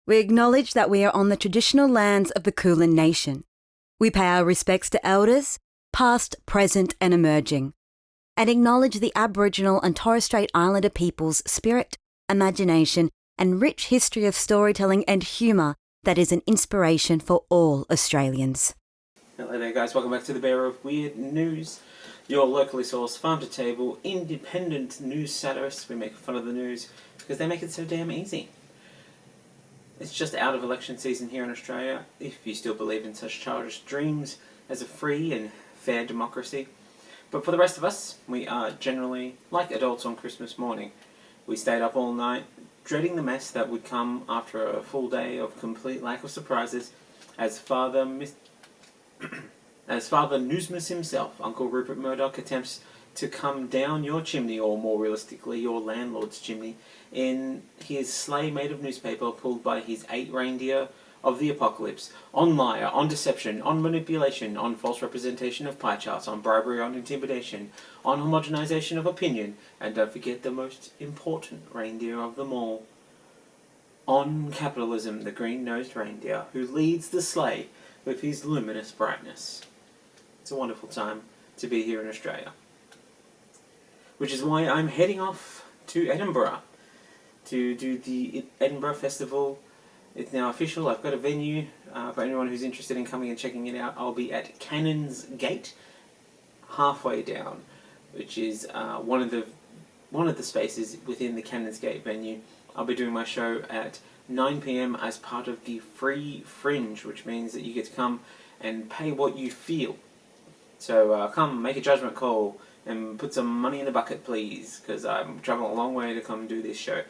We acknowledge that we are on the traditional lands of the Kulin Nation. We pay our respects to elders, past, present and emerging, and acknowledge the Aboriginal and Torres Strait Islander people's spirit, imagination and rich history of storytelling and humour that is an inspiration for all Australians. Hello there guys, welcome back to the Bearer of Weird News, your locally sourced, farm-to-table, independent news satirist. We make fun of the news because they make it so damn easy. It's just out of election season here in Australia, if you still believe in such childish dreams as a free and fair democracy. But for the rest of us, we are generally like adults on Christmas morning. We stayed up all night, dreading the mess that would come after a full day of complete lack of surprises, as Father Newsmus himself, Uncle Rupert Murdoch, attempts to come down your chimney, or more realistically, your landlord's chimney, in his sleigh made of newspaper, pulled by his 8 reindeer of the apocalypse, on liar, on deception, on manipulation, on false representation of pie charts, on bribery, on intimidation, on homogenization of opinion, and don't forget the most important reindeer of them all, on capitalism, the green-nosed reindeer, who leads the sleigh with his luminous brightness. It's a wonderful time to be here in Australia. Which is why I'm heading off to Edinburgh to do the Edinburgh Festival. It's now official. I've got a venue. For anyone who's interested in coming and checking it out, I'll be at Cannons Gate, halfway down, which is one of the spaces within the Cannons Gate venue. I'll be doing my show at 9 PM as part of the free fringe, which means that you get to come and pay what you feel. So come, make a judgment call, and put some money in the bucket, please, because I'm traveling a long way to come do this show.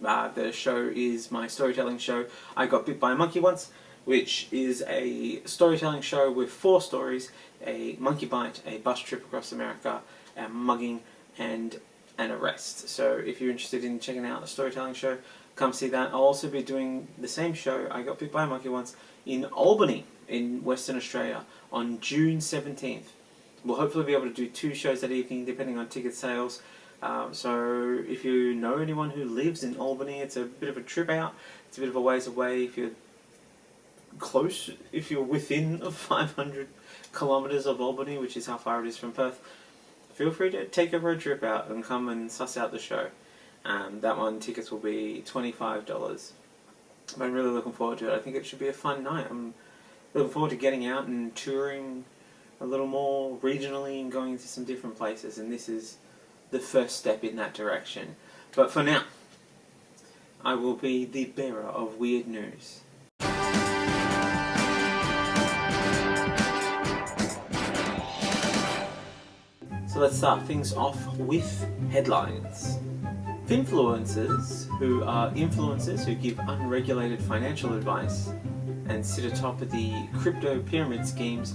The show is my storytelling show, I Got Bit by a Monkey Once, which is a storytelling show with 4 stories: a monkey bite, a bus trip across America, a mugging, and an arrest. So if you're interested in checking out the storytelling show, come see that. I'll also be doing the same show, I Got Bit by a Monkey Once, in Albany, in Western Australia, on June 17th. We'll hopefully be able to do 2 shows that evening, depending on ticket sales. So if you know anyone who lives in Albany, it's a bit of a trip out. It's a bit of a ways away. If you're close, if you're within 500 kilometres of Albany, which is how far it is from Perth, feel free to take a road trip out and come and suss out the show. That one, tickets will be $25. But I'm really looking forward to it. I think it should be a fun night. I'm looking forward to getting out and touring a little more regionally and going to some different places, and this is the first step in that direction. But for now, I will be the bearer of weird news. So let's start things off with headlines. Finfluencers, who are influencers who give unregulated financial advice and sit atop of the crypto pyramid schemes,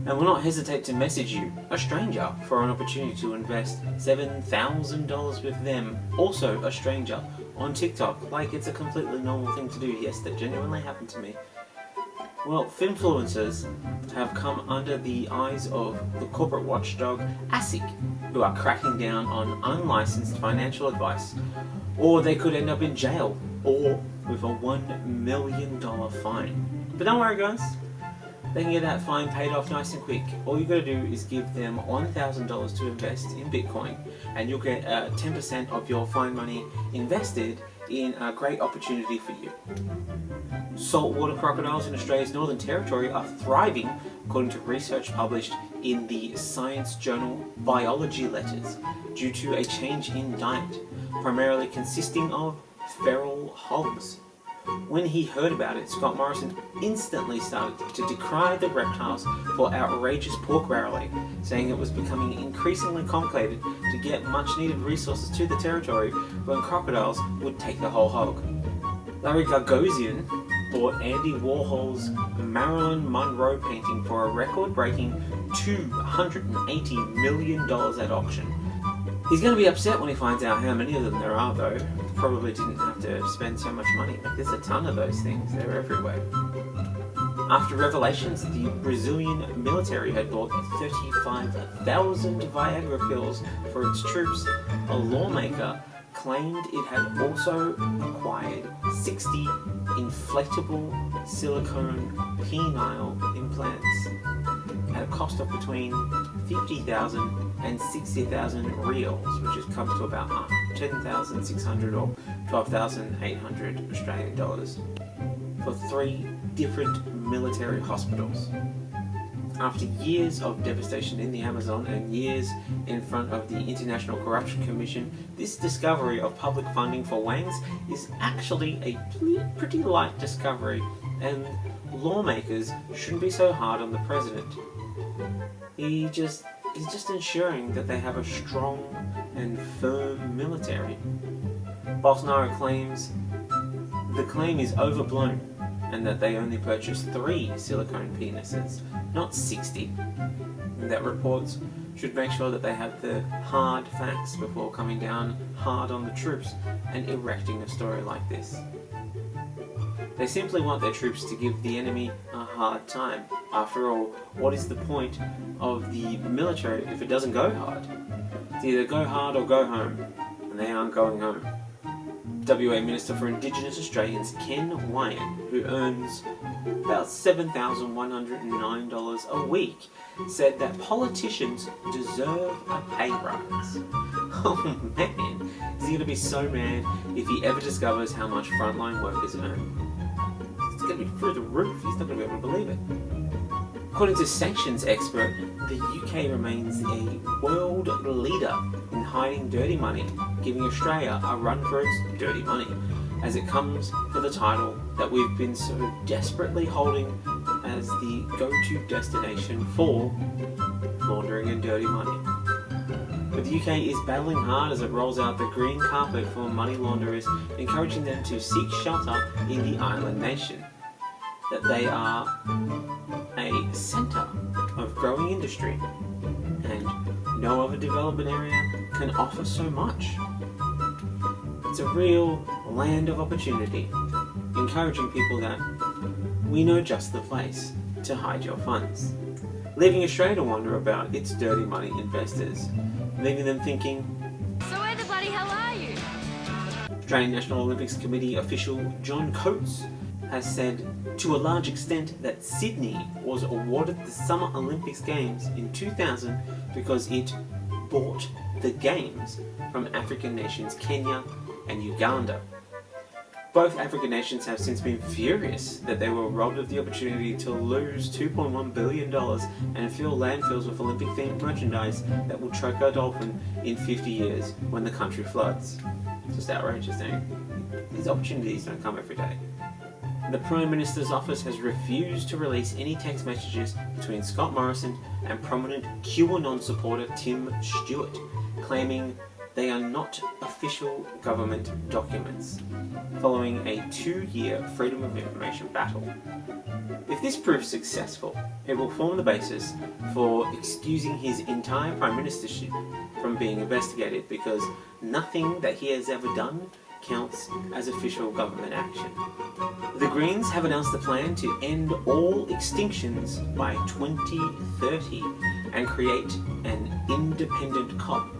and will not hesitate to message you, a stranger, for an opportunity to invest $7,000 with them, also a stranger, on TikTok, like it's a completely normal thing to do. Yes, that genuinely happened to me. Well, finfluencers have come under the eyes of the corporate watchdog ASIC, who are cracking down on unlicensed financial advice, or they could end up in jail, or with a $1 million fine. But don't worry guys, they can get that fine paid off nice and quick. All you gotta do is give them $1,000 to invest in Bitcoin, and you'll get 10% of your fine money invested in a great opportunity for you. Saltwater crocodiles in Australia's Northern Territory are thriving, according to research published in the science journal Biology Letters, due to a change in diet, primarily consisting of feral hogs. When he heard about it, Scott Morrison instantly started to decry the reptiles for outrageous pork barreling, saying it was becoming increasingly complicated to get much needed resources to the territory when crocodiles would take the whole hog. Larry Gagosian bought Andy Warhol's Marilyn Monroe painting for a record-breaking $280 million at auction. He's going to be upset when he finds out how many of them there are, though. Probably didn't have to spend so much money. Like, there's a ton of those things. They're everywhere. After revelations, the Brazilian military had bought 35,000 Viagra pills for its troops, a lawmaker claimed it had also acquired 60 inflatable silicone penile implants at a cost of between 50,000 and 60,000 reals, which comes to about 10,600 or 12,800 Australian dollars, for 3 different military hospitals. After years of devastation in the Amazon and years in front of the International Corruption Commission, this discovery of public funding for Wangs is actually a pretty light discovery, and lawmakers shouldn't be so hard on the president. He's just ensuring that they have a strong and firm military. Bolsonaro claims the claim is overblown and that they only purchased 3 silicone penises, not 60. And that reports should make sure that they have the hard facts before coming down hard on the troops and erecting a story like this. They simply want their troops to give the enemy a hard time. After all, what is the point of the military if it doesn't go hard? It's either go hard or go home, and they aren't going home. WA Minister for Indigenous Australians Ken Wyatt, who earns about $7,109 a week, said that politicians deserve a pay rise. Oh man, is he going to be so mad if he ever discovers how much frontline workers earn? It's going to be through the roof. He's not going to be able to believe it. According to sanctions expert, the UK remains a world leader in hiding dirty money, giving Australia a run for its dirty money, as it comes for the title that we've been so desperately holding as the go-to destination for laundering and dirty money. But the UK is battling hard as it rolls out the green carpet for money launderers, encouraging them to seek shelter in the island nation. That they are a centre of growing industry, and no other development area can offer so much. It's a real land of opportunity, encouraging people that we know just the place to hide your funds, leaving Australia to wonder about its dirty money investors, leaving them thinking, so where the bloody hell are you? Australian National Olympics Committee official John Coates has said to a large extent that Sydney was awarded the Summer Olympics Games in 2000 because it bought the Games from African nations Kenya and Uganda. Both African nations have since been furious that they were robbed of the opportunity to lose $2.1 billion and fill landfills with Olympic-themed merchandise that will choke a dolphin in 50 years when the country floods. It's just outrageous, eh? These opportunities don't come every day. The Prime Minister's office has refused to release any text messages between Scott Morrison and prominent QAnon supporter Tim Stewart, claiming they are not official government documents, following a 2-year Freedom of Information battle. If this proves successful, it will form the basis for excusing his entire Prime Ministership from being investigated, because nothing that he has ever done counts as official government action. The Greens have announced the plan to end all extinctions by 2030 and create an independent COP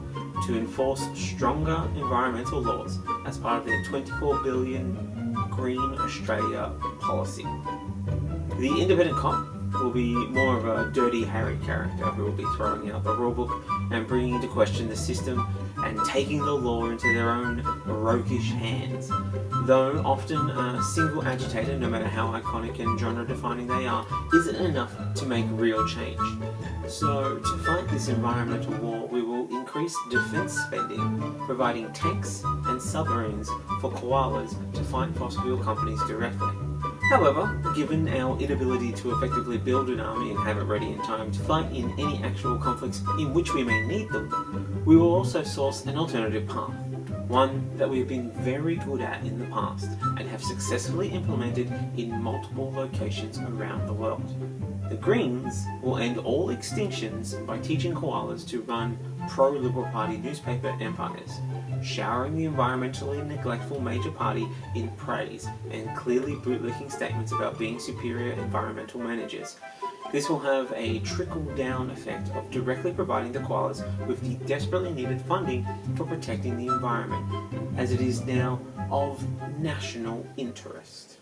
to enforce stronger environmental laws as part of their $24 billion Green Australia policy. The independent COP will be more of a Dirty Harry character who will be throwing out the rulebook and bringing into question the system and taking the law into their own roguish hands. Though often a single agitator, no matter how iconic and genre-defining they are, isn't enough to make real change. So, to fight this environmental war, we will increase defence spending, providing tanks and submarines for koalas to fight fossil fuel companies directly. However, given our inability to effectively build an army and have it ready in time to fight in any actual conflicts in which we may need them, we will also source an alternative path, one that we have been very good at in the past and have successfully implemented in multiple locations around the world. The Greens will end all extinctions by teaching koalas to run pro-Liberal Party newspaper empires, showering the environmentally neglectful major party in praise and clearly bootlicking statements about being superior environmental managers. This will have a trickle-down effect of directly providing the koalas with the desperately needed funding for protecting the environment, as it is now of national interest.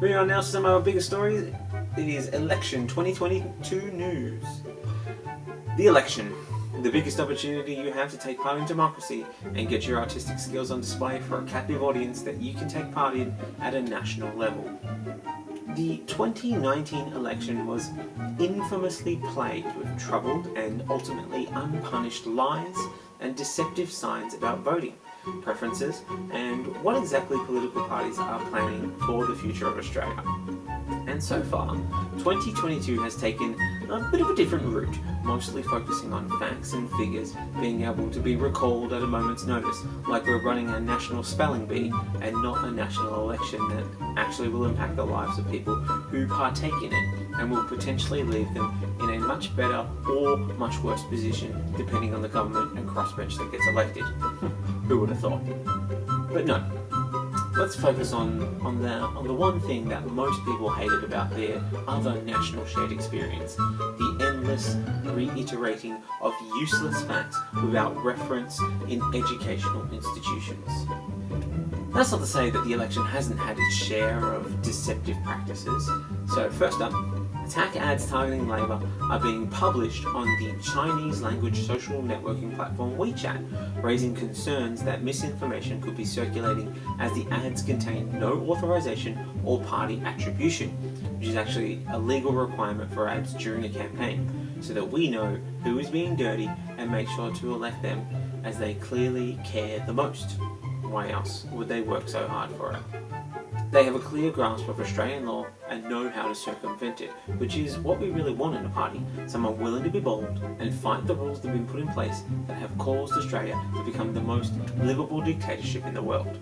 Moving on now to some of our biggest stories. It is election 2022 news. The election. The biggest opportunity you have to take part in democracy and get your artistic skills on display for a captive audience that you can take part in at a national level. The 2019 election was infamously plagued with troubled and ultimately unpunished lies and deceptive signs about voting, preferences, and what exactly political parties are planning for the future of Australia. And so far, 2022 has taken a bit of a different route, mostly focusing on facts and figures being able to be recalled at a moment's notice, like we're running a national spelling bee and not a national election that actually will impact the lives of people who partake in it and will potentially leave them in a much better or much worse position depending on the government and crossbench that gets elected. Who would have thought? But no. Let's focus on the one thing that most people hated about their other national shared experience, the endless reiterating of useless facts without reference in educational institutions. That's not to say that the election hasn't had its share of deceptive practices. So first up, attack ads targeting Labor are being published on the Chinese language social networking platform WeChat, raising concerns that misinformation could be circulating as the ads contain no authorization or party attribution, which is actually a legal requirement for ads during a campaign, so that we know who is being dirty and make sure to elect them as they clearly care the most. Why else would they work so hard for it? They have a clear grasp of Australian law and know how to circumvent it, which is what we really want in a party, someone willing to be bold and fight the rules that have been put in place that have caused Australia to become the most livable dictatorship in the world.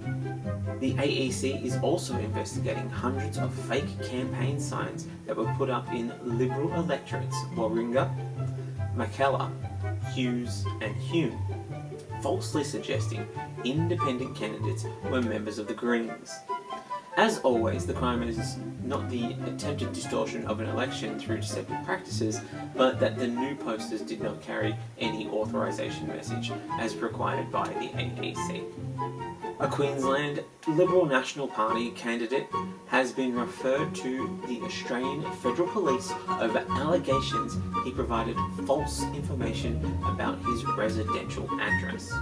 The AEC is also investigating hundreds of fake campaign signs that were put up in Liberal electorates, Warringah, Mackellar, Hughes and Hume, falsely suggesting independent candidates were members of the Greens. As always, the crime is not the attempted distortion of an election through deceptive practices, but that the new posters did not carry any authorisation message as required by the AEC. A Queensland Liberal National Party candidate has been referred to the Australian Federal Police over allegations he provided false information about his residential address.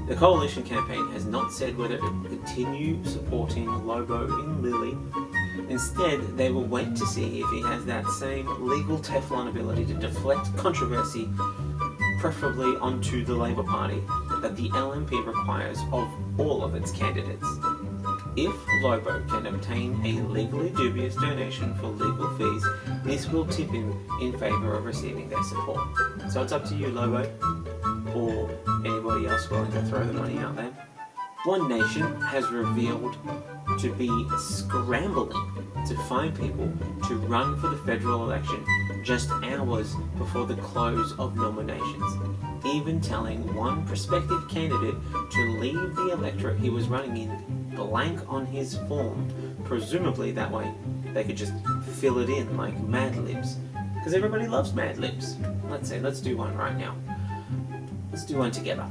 The coalition campaign has not said whether it will continue supporting Lobo in Lilly. Instead, they will wait to see if he has that same legal Teflon ability to deflect controversy, preferably onto the Labor Party, that the LNP requires of all of its candidates. If Lobo can obtain a legally dubious donation for legal fees, this will tip him in favour of receiving their support. So it's up to you, Lobo, or anybody else willing to throw the money out there. One Nation has revealed to be scrambling to find people to run for the federal election just hours before the close of nominations, even telling one prospective candidate to leave the electorate he was running in blank on his form, presumably that way they could just fill it in like Mad Libs, because everybody loves Mad Libs. Let's do one right now. Let's do one together.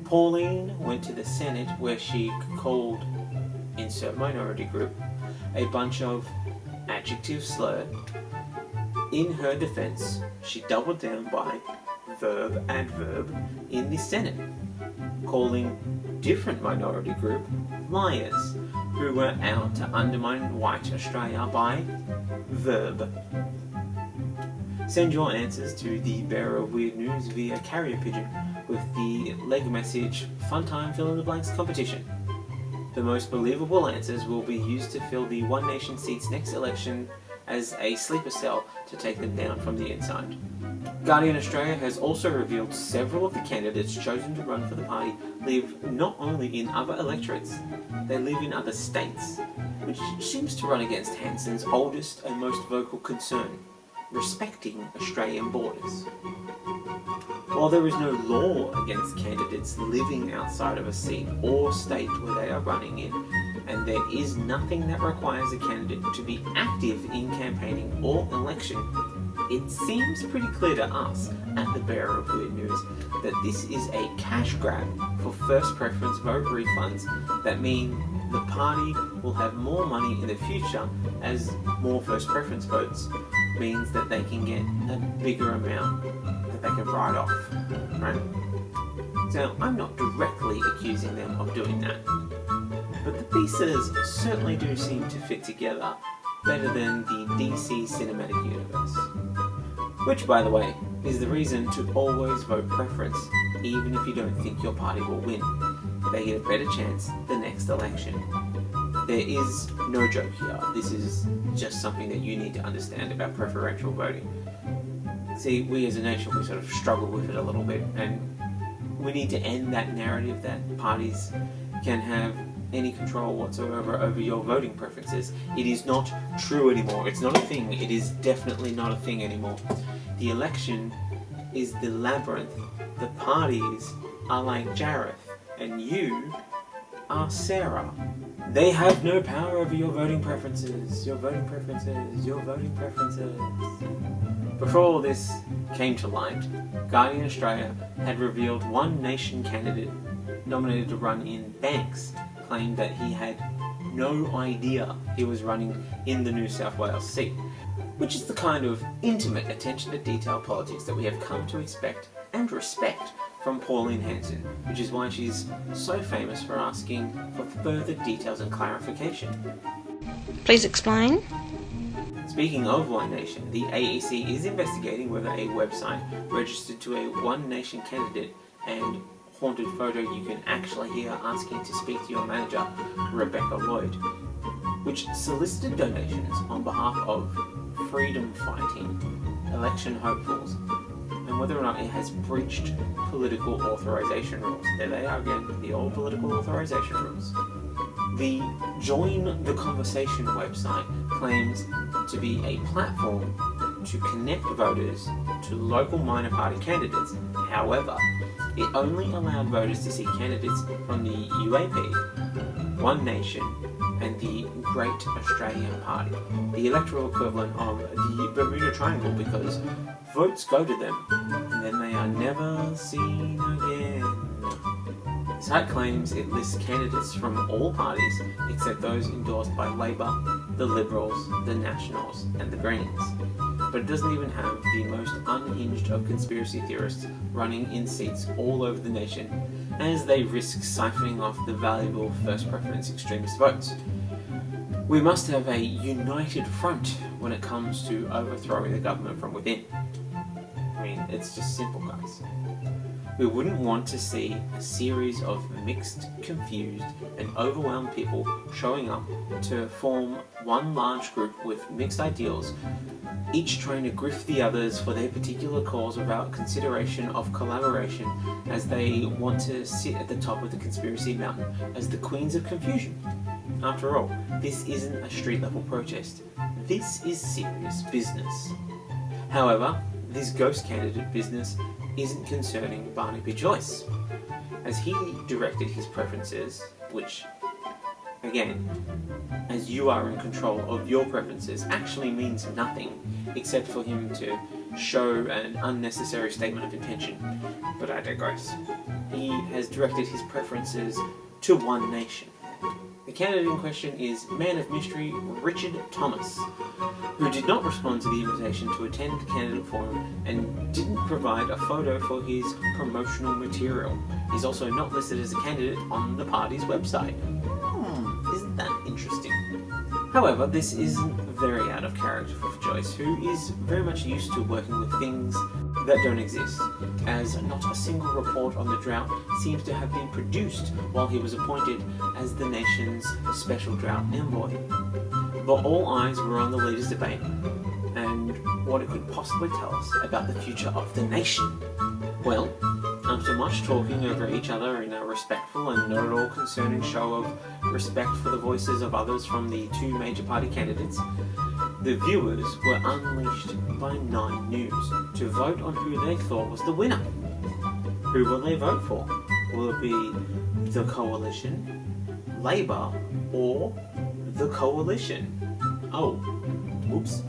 Pauline went to the Senate where she called, insert minority group, a bunch of adjective slur. In her defense, she doubled down by verb adverb in the Senate, calling different minority group liars who were out to undermine white Australia by verb. Send your answers to the bearer of weird news via carrier pigeon with the leg message Fun Time Fill in the Blanks competition. The most believable answers will be used to fill the One Nation seats next election as a sleeper cell to take them down from the inside. Guardian Australia has also revealed several of the candidates chosen to run for the party live not only in other electorates, they live in other states, which seems to run against Hanson's oldest and most vocal concern, respecting Australian borders. While there is no law against candidates living outside of a seat or state where they are running in, and there is nothing that requires a candidate to be active in campaigning or election, it seems pretty clear to us at the Bearer of Weird News that this is a cash grab for first preference vote refunds that mean the party will have more money in the future as more first preference votes means that they can get a bigger amount that they can write off, right? So I'm not directly accusing them of doing that, but the pieces certainly do seem to fit together better than the DC Cinematic Universe. Which, by the way, is the reason to always vote preference, even if you don't think your party will win. They get a better chance the next election. There is no joke here. This is just something that you need to understand about preferential voting. See, we as a nation, we sort of struggle with it a little bit, and we need to end that narrative that parties can have any control whatsoever over your voting preferences. It is not true anymore. It's not a thing. It is definitely not a thing anymore. The election is the labyrinth. The parties are like Jareth, and you are Sarah. They have no power over your voting preferences. Your voting preferences. Your voting preferences. Before all this came to light, Guardian Australia had revealed One Nation candidate nominated to run in Banks claimed that he had no idea he was running in the New South Wales seat, which is the kind of intimate attention to detail politics that we have come to expect and respect from Pauline Hanson, which is why she's so famous for asking for further details and clarification. Please explain. Speaking of One Nation, the AEC is investigating whether a website registered to a One Nation candidate and haunted photo you can actually hear asking to speak to your manager, Rebecca Lloyd, which solicited donations on behalf of freedom-fighting election hopefuls, and whether or not it has breached political authorization rules. There they are again, the old political authorization rules. The Join the Conversation website claims to be a platform to connect voters to local minor party candidates. However, it only allowed voters to see candidates from the UAP, One Nation, and the Great Australian Party, the electoral equivalent of the Bermuda Triangle, because votes go to them and then they are never seen again. The site claims it lists candidates from all parties except those endorsed by Labor, the Liberals, the Nationals, and the Greens. But it doesn't even have the most unhinged of conspiracy theorists running in seats all over the nation, as they risk siphoning off the valuable first preference extremist votes. We must have a united front when it comes to overthrowing the government from within. I mean, it's just simple, guys. We wouldn't want to see a series of mixed, confused, and overwhelmed people showing up to form one large group with mixed ideals, each trying to grift the others for their particular cause without consideration of collaboration, as they want to sit at the top of the conspiracy mountain as the queens of confusion. After all, this isn't a street-level protest. This is serious business. However, this ghost candidate business isn't concerning Barnaby Joyce, as he directed his preferences, which, again, as you are in control of your preferences, actually means nothing except for him to show an unnecessary statement of intention. But I digress. He has directed his preferences to One Nation. The candidate in question is man of mystery Richard Thomas, who did not respond to the invitation to attend the candidate forum and didn't provide a photo for his promotional material. He's also not listed as a candidate on the party's website. Isn't that interesting? However, this isn't very out of character for Joyce, who is very much used to working with things that don't exist, as not a single report on the drought seems to have been produced while he was appointed as the nation's special drought envoy. But all eyes were on the leaders' debate and what it could possibly tell us about the future of the nation. Well, after much talking over each other in a respectful and not at all concerning show of respect for the voices of others from the two major party candidates, the viewers were unleashed by 9 News to vote on who they thought was the winner. Who will they vote for? Will it be the Coalition, Labor, or the Coalition? Oh, whoops.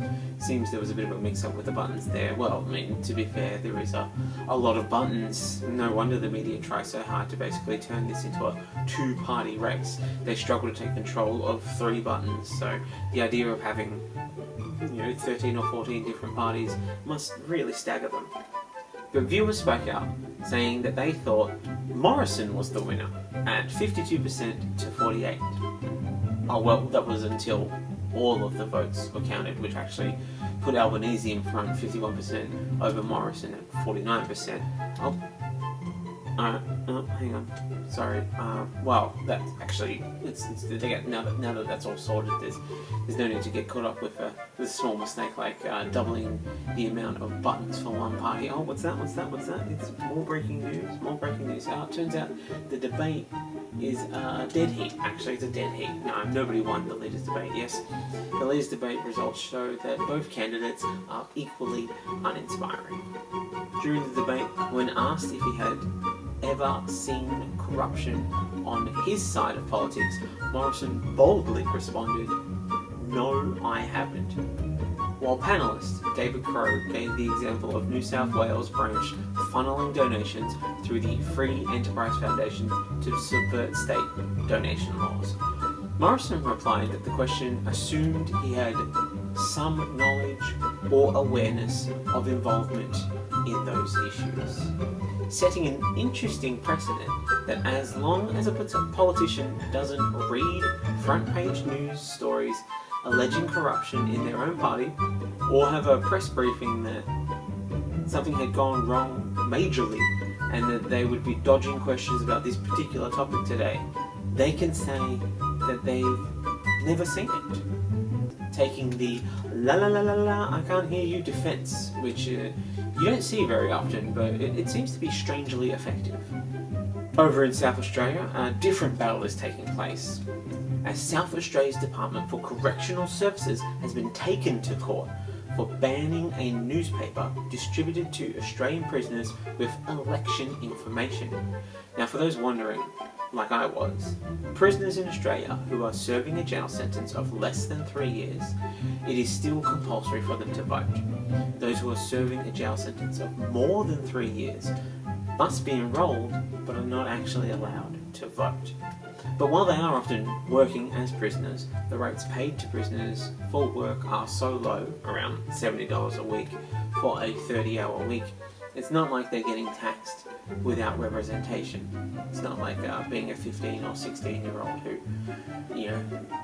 seems there was a bit of a mix-up with the buttons there. Well, I mean, to be fair, there is a lot of buttons. No wonder the media tries so hard to basically turn this into a two-party race. They struggle to take control of 3 buttons, so the idea of having 13 or 14 different parties must really stagger them. But viewers spoke out, saying that they thought Morrison was the winner at 52% to 48%. Oh well, that was until all of the votes were counted, which actually put Albanese in front, 51% over Morrison at 49%. Hang on. Sorry. Well, that's actually now that that's all sorted. There's no need to get caught up with a small mistake like doubling the amount of buttons for one party. Oh, what's that? It's more breaking news. It turns out the debate is dead heat. Actually, it's a dead heat. No, nobody won the leaders' debate. Yes, the leaders' debate results show that both candidates are equally uninspiring. During the debate, when asked if he had ever seen corruption on his side of politics, Morrison boldly responded, "No, I haven't." While panellist David Crowe gave the example of New South Wales branch funneling donations through the Free Enterprise Foundation to subvert state donation laws, Morrison replied that the question assumed he had some knowledge or awareness of involvement in those issues, setting an interesting precedent that as long as a politician doesn't read front-page news stories alleging corruption in their own party, or have a press briefing that something had gone wrong majorly and that they would be dodging questions about this particular topic today, they can say that they've never seen it. Taking the la la la la la, I can't hear you defense, which you don't see very often, but it seems to be strangely effective. Over in South Australia, a different battle is taking place, as South Australia's Department for Correctional Services has been taken to court for banning a newspaper distributed to Australian prisoners with election information. Now, for those wondering, like I was, prisoners in Australia who are serving a jail sentence of less than 3 years, it is still compulsory for them to vote. Those who are serving a jail sentence of more than 3 years must be enrolled, but are not actually allowed to vote. But while they are often working as prisoners, the rates paid to prisoners for work are so low, around $70 a week for a 30-hour week, it's not like they're getting taxed without representation. It's not like being a 15 or 16-year-old who,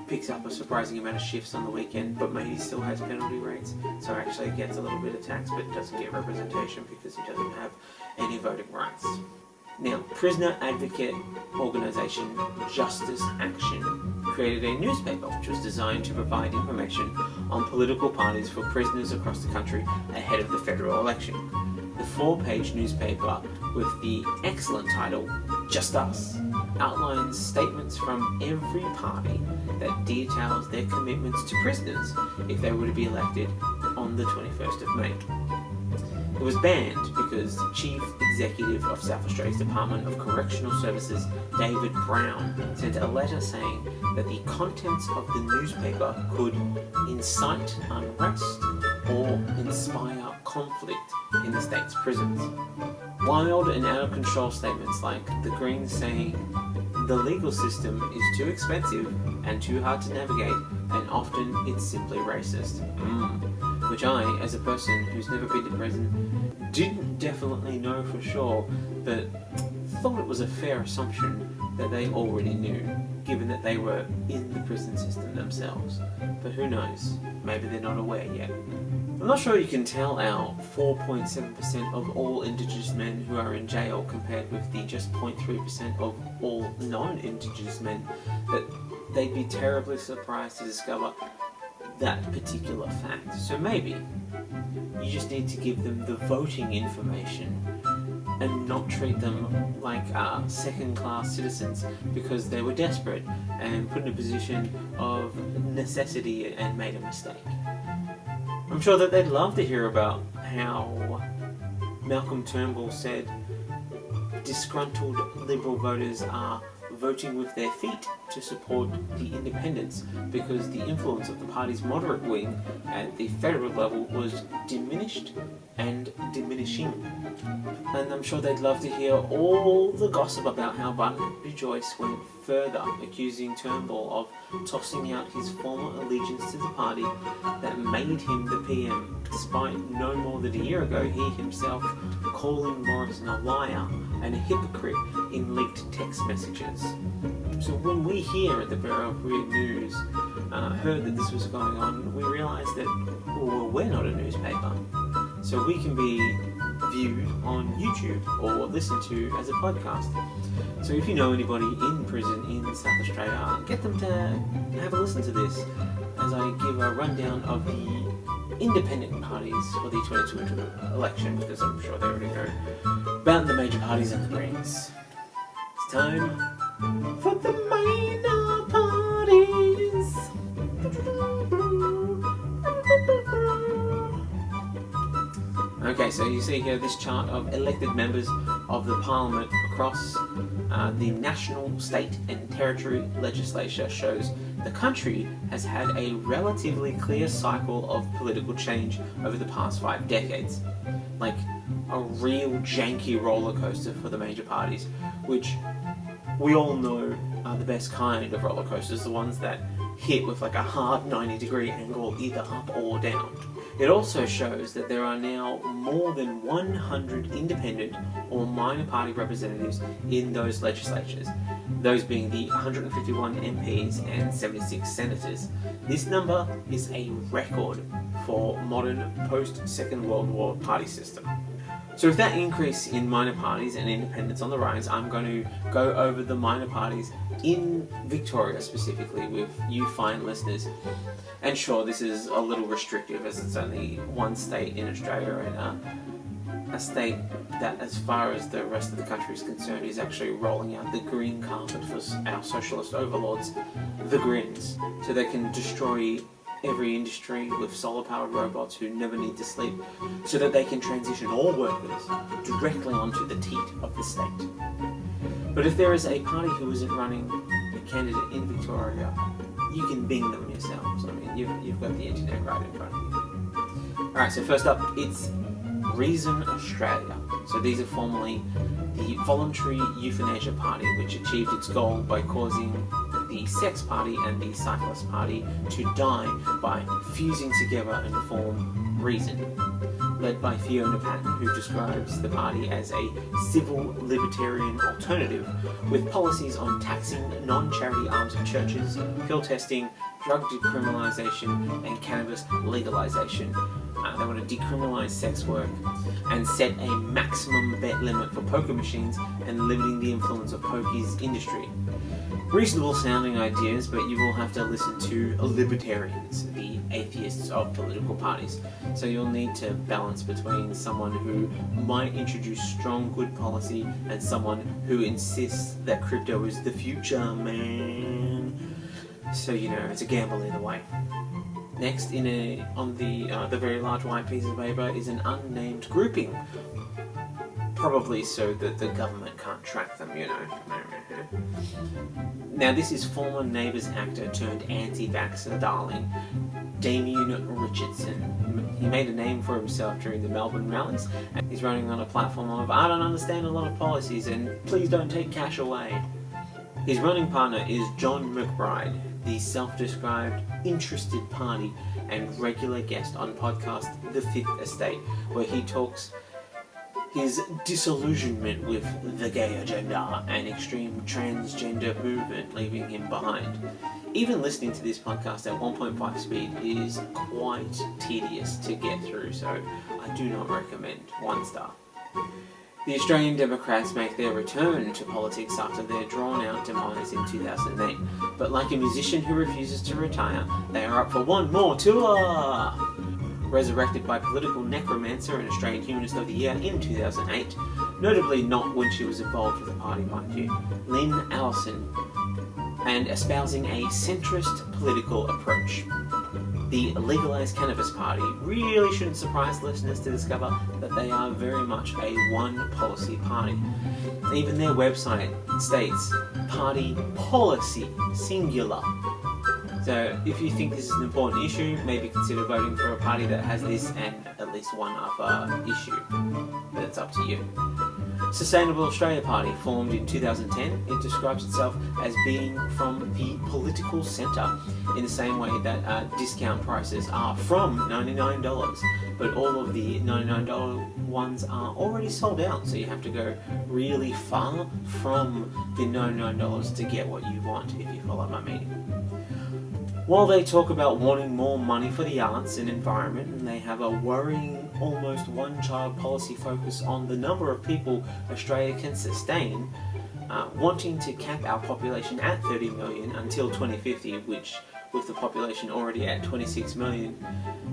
picks up a surprising amount of shifts on the weekend, but maybe still has penalty rates, so actually gets a little bit of tax, but doesn't get representation because he doesn't have any voting rights. Now, prisoner advocate organisation Justice Action created a newspaper which was designed to provide information on political parties for prisoners across the country ahead of the federal election. The 4-page newspaper with the excellent title, Just Us, outlines statements from every party that details their commitments to prisoners if they were to be elected on the 21st of May. It was banned because the Chief Executive of South Australia's Department of Correctional Services, David Brown, sent a letter saying that the contents of the newspaper could incite unrest or inspire conflict in the state's prisons. Wild and out-of-control statements like the Greens saying the legal system is too expensive and too hard to navigate, and often it's simply racist. Which I, as a person who's never been to prison, didn't definitely know for sure, but thought it was a fair assumption that they already knew, given that they were in the prison system themselves. But who knows, maybe they're not aware yet. I'm not sure you can tell our 4.7% of all Indigenous men who are in jail compared with the just 0.3% of all non-Indigenous men, that they'd be terribly surprised to discover that particular fact. So maybe you just need to give them the voting information and not treat them like second-class citizens because they were desperate and put in a position of necessity and made a mistake. I'm sure that they'd love to hear about how Malcolm Turnbull said disgruntled Liberal voters are voting with their feet to support the independents because the influence of the party's moderate wing at the federal level was diminished and diminishing. And I'm sure they'd love to hear all the gossip about how Barnaby Joyce went further, accusing Turnbull of tossing out his former allegiance to the party that made him the PM, despite no more than a year ago he himself calling Morrison a liar and a hypocrite in leaked text messages. So when we here at the Bureau of Weird News heard that this was going on, we realised that, well, we're not a newspaper, so we can be viewed on YouTube or listened to as a podcast. So if you know anybody in prison in South Australia, get them to have a listen to this as I give a rundown of the independent parties for the 2022 election, because I'm sure they already know about the major parties and the Greens. It's time for the minor parties. Okay, so you see here this chart of elected members of the Parliament across the national, state and territory legislature shows the country has had a relatively clear cycle of political change over the past 5 decades. Like a real janky roller coaster for the major parties, which we all know are the best kind of roller coasters, the ones that hit with like a hard 90-degree angle either up or down. It also shows that there are now more than 100 independent or minor party representatives in those legislatures, those being the 151 MPs and 76 senators. This number is a record for modern post-Second World War party system. So with that increase in minor parties and independents on the rise, I'm going to go over the minor parties in Victoria specifically with you fine listeners. And sure, this is a little restrictive as it's only one state in Australia and a state that, as far as the rest of the country is concerned, is actually rolling out the green carpet for our socialist overlords, the Grins, so they can destroy every industry with solar-powered robots who never need to sleep, so that they can transition all workers directly onto the teat of the state. But if there is a party who isn't running a candidate in Victoria, you can bing them yourselves. I mean, you've got the internet right in front of you. Alright, so first up, it's Reason Australia. So these are formerly the Voluntary Euthanasia Party, which achieved its goal by causing the Sex Party and the Cyclist Party to die by fusing together and form Reason, led by Fiona Patten, who describes the party as a civil libertarian alternative with policies on taxing non-charity arms of churches, pill testing, drug decriminalisation and cannabis legalisation. They want to decriminalise sex work and set a maximum bet limit for poker machines and limiting the influence of pokies industry. Reasonable sounding ideas, but you will have to listen to libertarians, the atheists of political parties. So you'll need to balance between someone who might introduce strong good policy and someone who insists that crypto is the future, man. So you know, it's a gamble either way. Next, on the very large white piece of paper is an unnamed grouping. Probably so that the government can't track them, you know. Now this is former Neighbours actor turned anti-vaxxer darling, Damien Richardson. He made a name for himself during the Melbourne rallies, and he's running on a platform of, I don't understand a lot of policies and please don't take cash away. His running partner is John McBride, the self-described interested party and regular guest on podcast The Fifth Estate, where he talks his disillusionment with the gay agenda and extreme transgender movement leaving him behind. Even listening to this podcast at 1.5 speed is quite tedious to get through, so I do not recommend 1 star. The Australian Democrats make their return to politics after their drawn-out demise in 2008, but like a musician who refuses to retire, they are up for one more tour! Resurrected by political necromancer and Australian Humanist of the Year in 2008, notably not when she was involved with the party, mind you, Lynn Allison, and espousing a centrist political approach. The Legalised Cannabis Party really shouldn't surprise listeners to discover that they are very much a one-policy party. Even their website states, party policy, singular. So if you think this is an important issue, maybe consider voting for a party that has this and at least one other issue. But it's up to you. Sustainable Australia Party, formed in 2010, it describes itself as being from the political centre, in the same way that discount prices are from $99, but all of the $99 ones are already sold out, so you have to go really far from the $99 to get what you want, if you follow my meaning. While they talk about wanting more money for the arts and environment, and they have a worrying almost one-child policy focus on the number of people Australia can sustain, wanting to cap our population at 30 million until 2050, which with the population already at 26 million,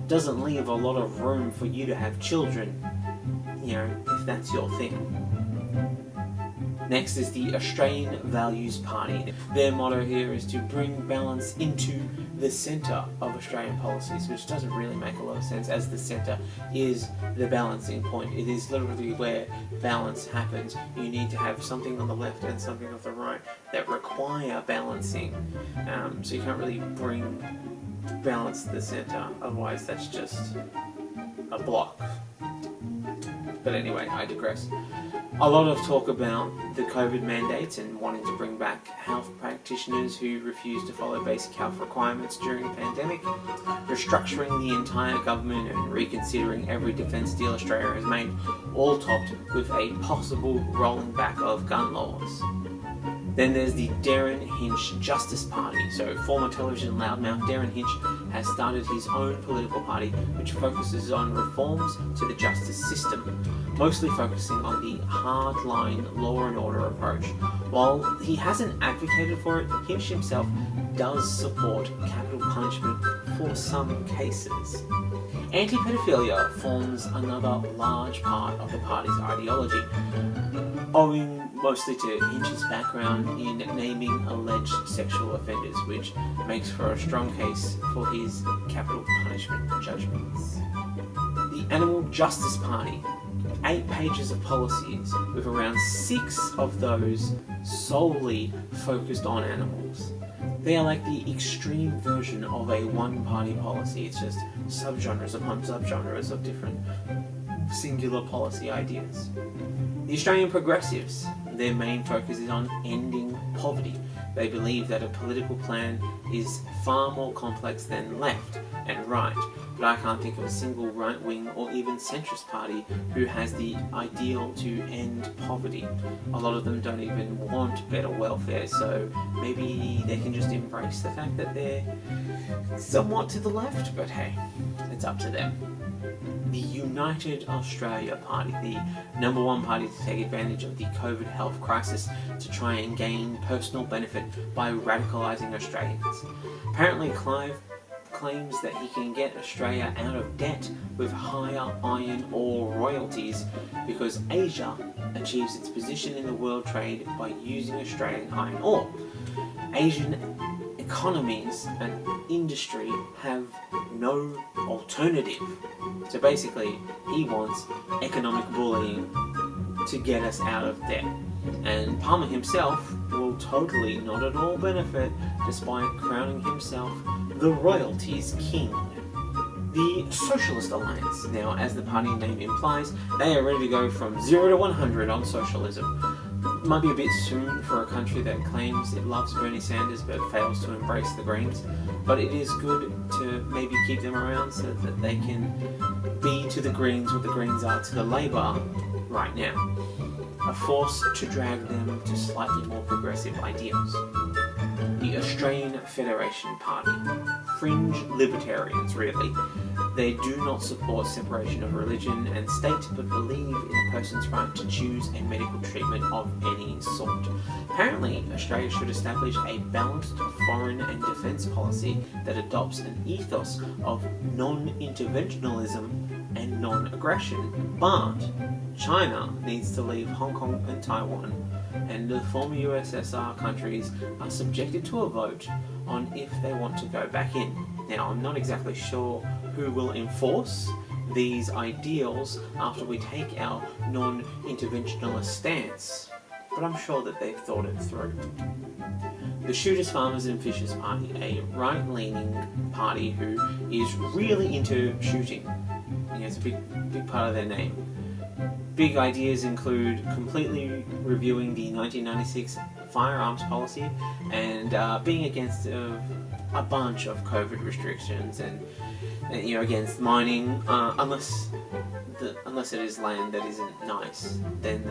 doesn't leave a lot of room for you to have children, you know, if that's your thing. Next is the Australian Values Party. Their motto here is to bring balance into the centre of Australian policies, which doesn't really make a lot of sense, as the centre is the balancing point. It is literally where balance happens. You need to have something on the left and something on the right that require balancing. So you can't really bring balance to the centre, otherwise that's just a block. But anyway, I digress. A lot of talk about the COVID mandates and wanting to bring back health practitioners who refuse to follow basic health requirements during the pandemic, restructuring the entire government and reconsidering every defence deal Australia has made, all topped with a possible rolling back of gun laws. Then there's the Darren Hinch Justice Party. So former television loudmouth Darren Hinch has started his own political party which focuses on reforms to the justice system, mostly focusing on the hardline law and order approach. While he hasn't advocated for it, Hinch himself does support capital punishment for some cases. Anti-pedophilia forms another large part of the party's ideology, owing mostly to Hinch's background in naming alleged sexual offenders, which makes for a strong case for his capital punishment judgments. The Animal Justice Party, 8 pages of policies, with around 6 of those solely focused on animals. They are like the extreme version of a one-party policy. It's just subgenres upon subgenres of different singular policy ideas. The Australian Progressives, their main focus is on ending poverty. They believe that a political plan is far more complex than left and right, but I can't think of a single right-wing or even centrist party who has the ideal to end poverty. A lot of them don't even want better welfare, so maybe they can just embrace the fact that they're somewhat to the left, but hey, it's up to them. The United Australia Party, the number one party to take advantage of the COVID health crisis to try and gain personal benefit by radicalising Australians. Apparently Clive claims that he can get Australia out of debt with higher iron ore royalties because Asia achieves its position in the world trade by using Australian iron ore. Asian economies and industry have no alternative. So basically, he wants economic bullying to get us out of debt. And Palmer himself will totally not at all benefit despite crowning himself the royalties king. The Socialist Alliance. Now, as the party name implies, they are ready to go from 0 to 100 on socialism. Might be a bit soon for a country that claims it loves Bernie Sanders but fails to embrace the Greens, but it is good to maybe keep them around so that they can be to the Greens what the Greens are to the Labour right now. A force to drag them to slightly more progressive ideals. The Australian Federation Party. Fringe libertarians, really. They do not support separation of religion and state, but believe in a person's right to choose a medical treatment of any sort. Apparently, Australia should establish a balanced foreign and defence policy that adopts an ethos of non-interventionalism and non-aggression, but China needs to leave Hong Kong and Taiwan, and the former USSR countries are subjected to a vote on if they want to go back in. Now, I'm not exactly sure who will enforce these ideals after we take our non-interventionalist stance, but I'm sure that they've thought it through. The Shooters, Farmers and Fishers Party, a right-leaning party who is really into shooting. It's a big part of their name. Big ideas include completely reviewing the 1996 firearms policy and being against a bunch of COVID restrictions and against mining, unless it is land that isn't nice, then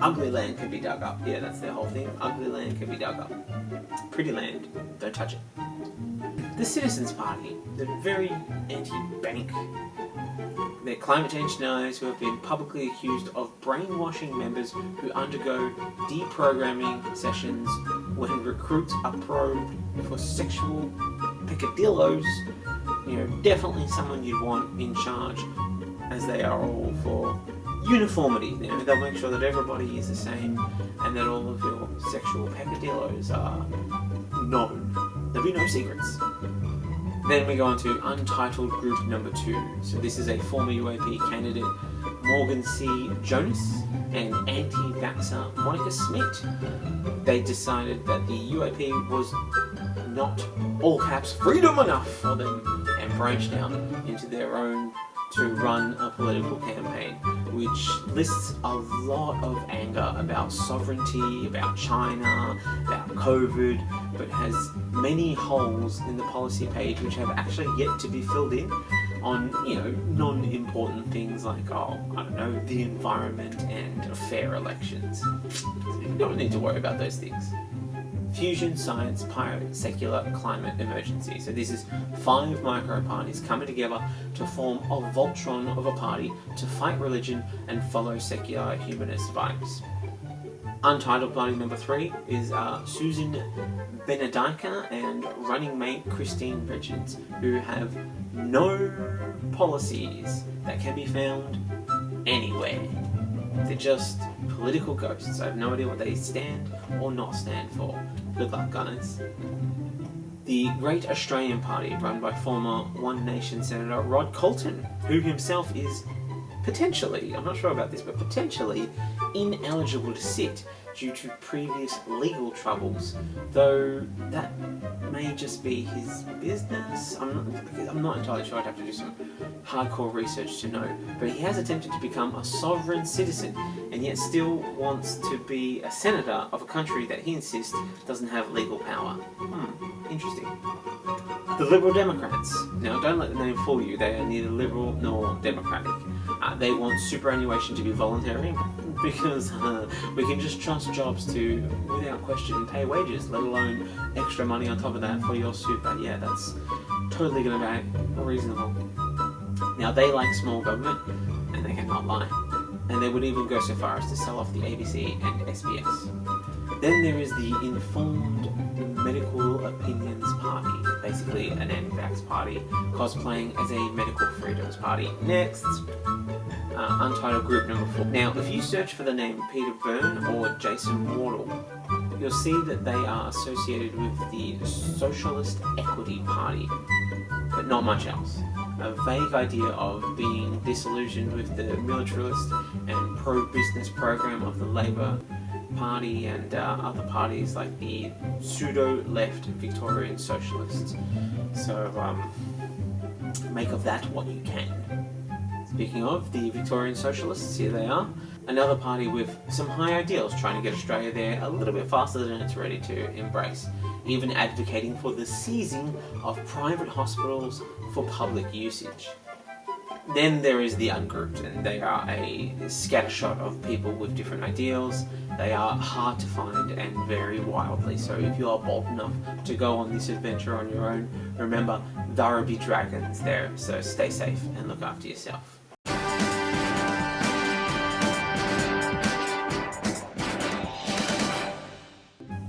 ugly land can be dug up. Yeah, that's their whole thing. Ugly land can be dug up. Pretty land, don't touch it. The Citizens Party, they're very anti-bank. They're climate change deniers who have been publicly accused of brainwashing members who undergo deprogramming sessions when recruits are probed for sexual peccadillos. Definitely someone you'd want in charge, as they are all for uniformity. They'll make sure that everybody is the same and that all of your sexual peccadillos are known. There'll be no secrets. Then we go on to Untitled Group number 2. So this is a former UAP candidate, Morgan C. Jonas, and anti-vaxxer Monica Smith. They decided that the UAP was not, all caps, freedom enough for them, and branched out into their own to run a political campaign, which lists a lot of anger about sovereignty, about China, about COVID, but has many holes in the policy page which have actually yet to be filled in on, non-important things like, the environment and fair elections. So you don't need to worry about those things. Fusion, Science, Pirate, Secular, Climate, Emergency. So this is 5 micro-parties coming together to form a Voltron of a party to fight religion and follow secular humanist vibes. Untitled Party number 3 is Susan Benedica and running mate Christine Richards, who have no policies that can be found anywhere. They're just political ghosts. I have no idea what they stand or not stand for. Good luck, guys. The Great Australian Party, run by former One Nation Senator Rod Colton, who himself is potentially, I'm not sure about this, but potentially ineligible to sit due to previous legal troubles, though that may just be his business. I'm not entirely sure. I'd have to do some hardcore research to know, but he has attempted to become a sovereign citizen and yet still wants to be a senator of a country that he insists doesn't have legal power. Interesting. The Liberal Democrats. Now, don't let the name fool you. They are neither liberal nor democratic. They want superannuation to be voluntary because we can just trust jobs to, without question, pay wages, let alone extra money on top of that for your super. Yeah, that's totally going to be reasonable. Now, they like small government, and they cannot lie. And they would even go so far as to sell off the ABC and SBS. Then there is the Informed Medical Opinions Party, basically an anti-vax party, cosplaying as a medical freedoms party. Next, Untitled Group number 4. Now, if you search for the name Peter Byrne or Jason Wardle, you'll see that they are associated with the Socialist Equity Party, but not much else. A vague idea of being disillusioned with the militarist and pro-business program of the Labour Party and other parties like the pseudo-left Victorian Socialists. So make of that what you can. Speaking of the Victorian Socialists, here they are. Another party with some high ideals, trying to get Australia there a little bit faster than it's ready to embrace, even advocating for the seizing of private hospitals for public usage. Then there is the Ungrouped, and they are a scattershot of people with different ideals. They are hard to find and vary wildly, so if you are bold enough to go on this adventure on your own, remember, there will be dragons there, so stay safe and look after yourself.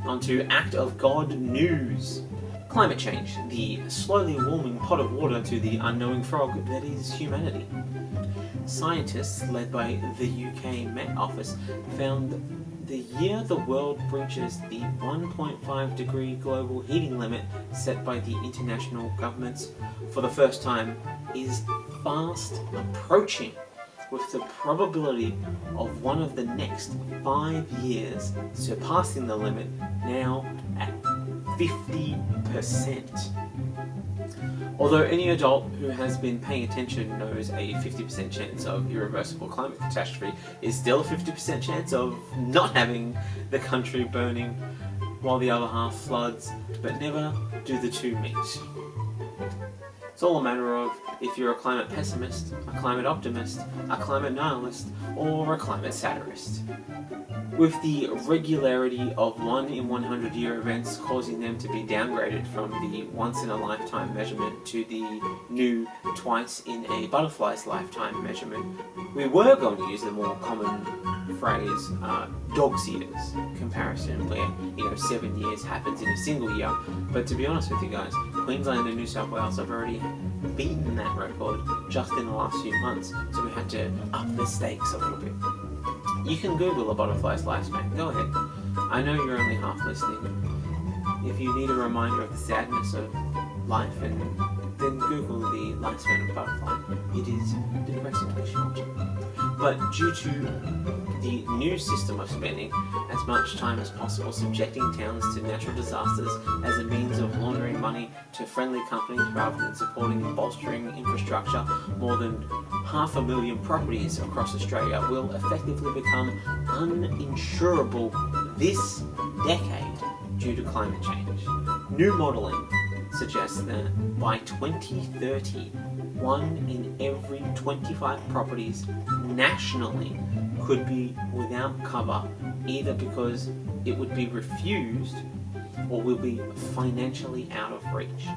On to Act of God news. Climate change, the slowly warming pot of water to the unknowing frog that is humanity. Scientists, led by the UK Met Office, found the year the world breaches the 1.5 degree global heating limit set by the international governments for the first time is fast approaching, with the probability of one of the next 5 years surpassing the limit now at 50%. Although any adult who has been paying attention knows a 50% chance of irreversible climate catastrophe is still a 50% chance of not having the country burning while the other half floods, but never do the two meet. It's all a matter of if you're a climate pessimist, a climate optimist, a climate nihilist, or a climate satirist. With the regularity of 1 in 100 year events causing them to be downgraded from the once in a lifetime measurement to the new twice in a butterfly's lifetime measurement, we were going to use the more common phrase dog's years comparison, where 7 years happens in a single year. But to be honest with you guys, Queensland and New South Wales have already beaten that record just in the last few months, so we had to up the stakes a little bit. You can Google a butterfly's lifespan, go ahead. I know you're only half listening. If you need a reminder of the sadness of life, then Google the lifespan of a butterfly. It is depressingly short. But due to the new system of spending as much time as possible subjecting towns to natural disasters as a means of laundering money to friendly companies rather than supporting and bolstering infrastructure, more than 500,000 properties across Australia will effectively become uninsurable this decade due to climate change. New modelling suggests that by 2030, 1 in every 25 properties nationally could be without cover, either because it would be refused or will be financially out of reach.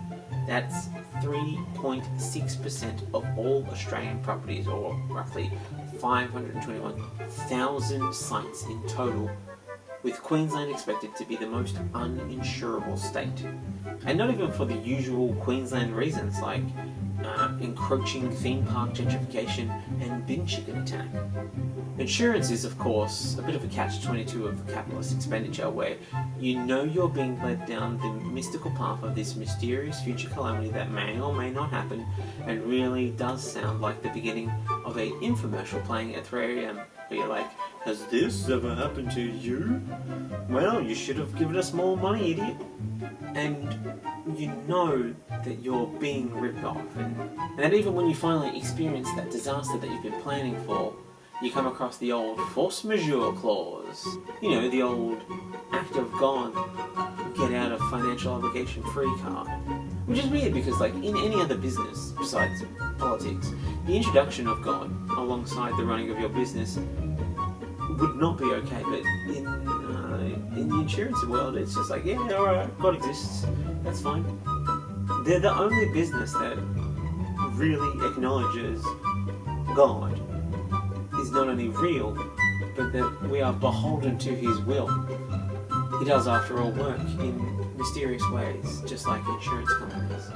That's 3.6% of all Australian properties, or roughly 521,000 sites in total, with Queensland expected to be the most uninsurable state. And not even for the usual Queensland reasons like encroaching theme park gentrification and bin chicken attack. Insurance is, of course, a bit of a catch-22 of capitalist expenditure, where you know you're being led down the mystical path of this mysterious future calamity that may or may not happen, and really does sound like the beginning of an infomercial playing at 3 a.m. where you're like, has this ever happened to you? Well, you should have given us more money, idiot. And you know that you're being ripped off, and that even when you finally experience that disaster that you've been planning for, you come across the old force majeure clause. You know, the old act of God, get out of financial obligation free card. Which is weird because, like, in any other business besides politics, the introduction of God alongside the running of your business would not be okay, but in the insurance world, it's just like, yeah, alright, God exists, that's fine. They're the only business that really acknowledges God is not only real, but that we are beholden to His will. He does, after all, work in mysterious ways, just like insurance companies.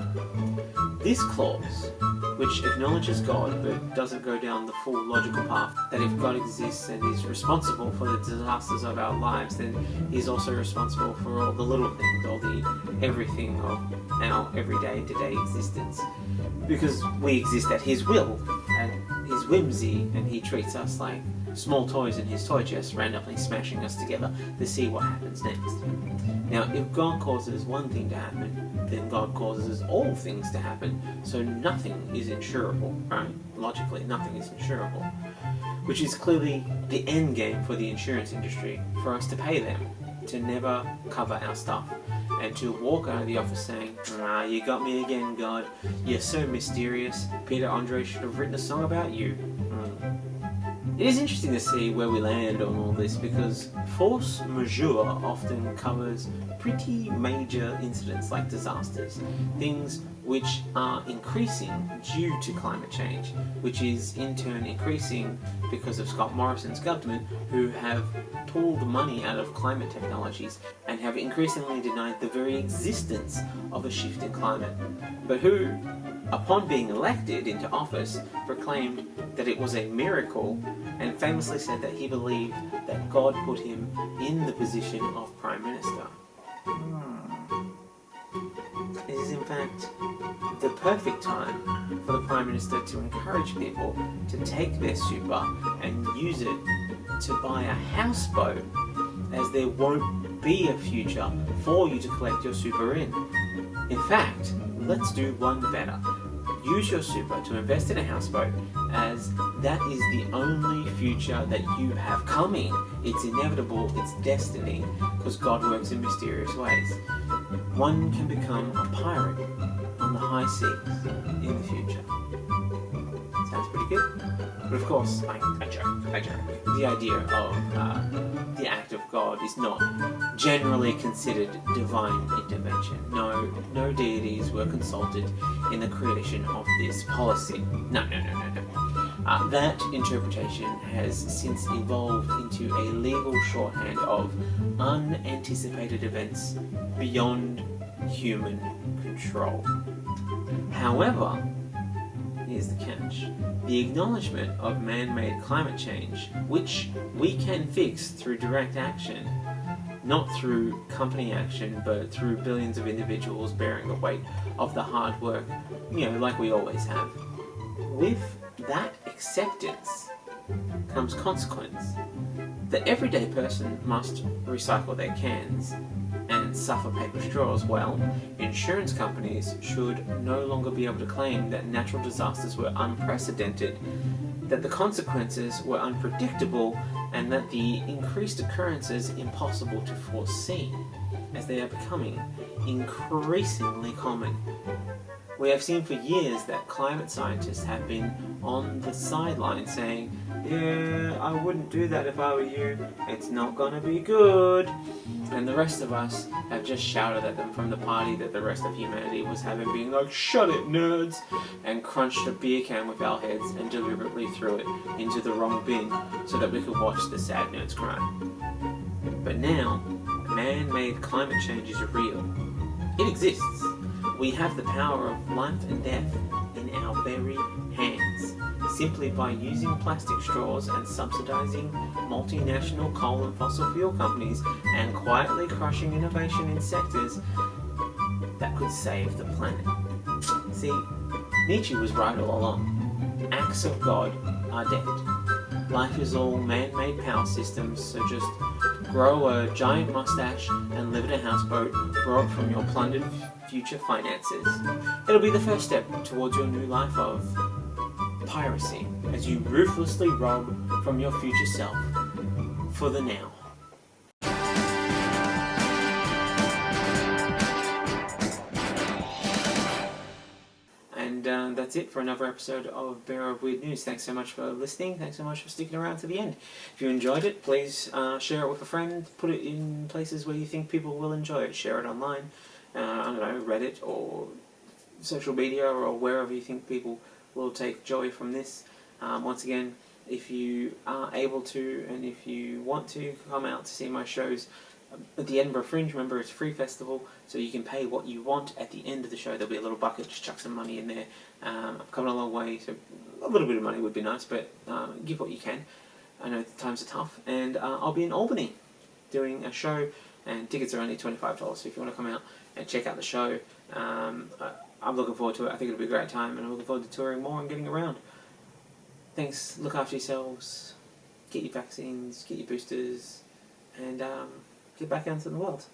This clause, which acknowledges God but doesn't go down the full logical path that if God exists and is responsible for the disasters of our lives, then He's also responsible for all the little things, all the everything of our everyday to-day existence. Because we exist at His will, at His whimsy, and He treats us like small toys in His toy chest, randomly smashing us together to see what happens next. Now, if God causes one thing to happen, then God causes all things to happen, so nothing is insurable, right? Logically, nothing is insurable. Which is clearly the end game for the insurance industry, for us to pay them to never cover our stuff, and to walk out of the office saying, you got me again, God, you're so mysterious, Peter Andre should have written a song about you. It is interesting to see where we land on all this, because force majeure often covers pretty major incidents like disasters, things which are increasing due to climate change, which is in turn increasing because of Scott Morrison's government, who have pulled money out of climate technologies and have increasingly denied the very existence of a shift in climate, but who, upon being elected into office, proclaimed that it was a miracle and famously said that he believed that God put him in the position of Prime Minister. It is in fact the perfect time for the Prime Minister to encourage people to take their super and use it to buy a houseboat, as there won't be a future for you to collect your super in. In fact, let's do one better. Use your super to invest in a houseboat, as that is the only future that you have coming. It's inevitable, it's destiny, because God works in mysterious ways. One can become a pirate on the high seas in the future. Sounds pretty good. But of course, I joke. The idea of the act of God is not generally considered divine intervention. No deities were consulted in the creation of this policy. No. That interpretation has since evolved into a legal shorthand of unanticipated events beyond human control. However, here's the catch. The acknowledgement of man-made climate change, which we can fix through direct action, not through company action, but through billions of individuals bearing the weight of the hard work, like we always have. With that acceptance comes consequence. The everyday person must recycle their cans and suffer paper straws. Well, insurance companies should no longer be able to claim that natural disasters were unprecedented, that the consequences were unpredictable, and that the increased occurrences impossible to foresee, as they are becoming increasingly common. We have seen for years that climate scientists have been on the sidelines saying, yeah, I wouldn't do that if I were you, it's not gonna be good. And the rest of us have just shouted at them from the party that the rest of humanity was having, being like, shut it, nerds, and crunched a beer can with our heads and deliberately threw it into the wrong bin so that we could watch the sad nerds cry. But now, man-made climate change is real. It exists. We have the power of life and death in our very hands, simply by using plastic straws and subsidizing multinational coal and fossil fuel companies and quietly crushing innovation in sectors that could save the planet. See, Nietzsche was right all along. Acts of God are dead. Life is all man-made power systems, so just grow a giant mustache and live in a houseboat brought from your plundered future finances. It'll be the first step towards your new life of piracy, as you ruthlessly rob from your future self for the now. And that's it for another episode of Bearer of Weird News. Thanks so much for listening. Thanks so much for sticking around to the end. If you enjoyed it, please share it with a friend. Put it in places where you think people will enjoy it. Share it online. I don't know, Reddit or social media or wherever you think people will take joy from this. Once again, if you are able to and if you want to, come out to see my shows at the Edinburgh Fringe. Remember, it's a free festival, so you can pay what you want. At the end of the show, there'll be a little bucket, just chuck some money in there. I've come a long way, so a little bit of money would be nice, but give what you can. I know times are tough, and I'll be in Albany doing a show, and tickets are only $25, so if you want to come out and check out the show, I'm looking forward to it. I think it'll be a great time, and I'm looking forward to touring more and getting around. Thanks, look after yourselves, get your vaccines, get your boosters, and get back out into the world.